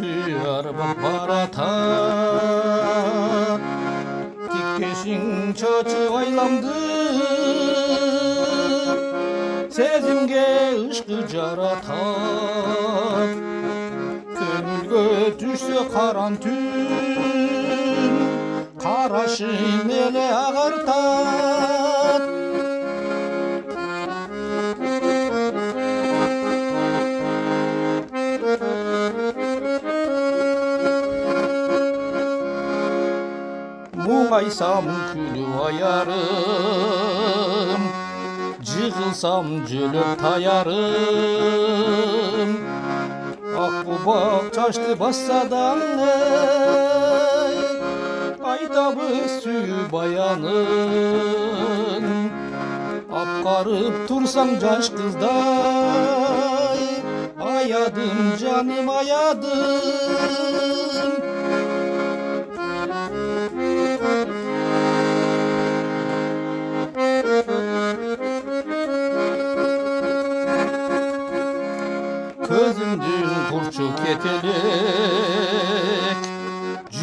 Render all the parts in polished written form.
araba baratar. Tikkeşin çaçı aylamdı, sezimge ışkı jaratar. Köngülgө düşse karan tün, karашın ele ağartar. Muğaysam külü ayarım, jığılsam jölöp tayarım. Akbubak çaştı bassadan aytabı süyü bayanın. Apkarıp tursam caş kızday, ayadım canım ayadım. Közündün kurçuk yetelek,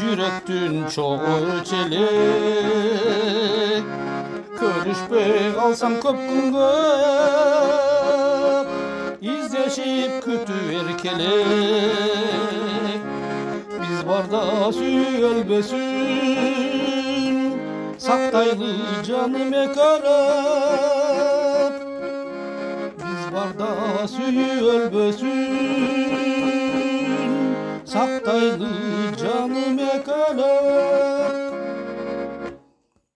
yürektün çok ölçelek. Körüşpey alsam köp güngö, izleşip kütü erkelek. Biz barda süy ölbesün, saktaylı canım ekarep. Biz barda süy ölbesün, saktaylı canım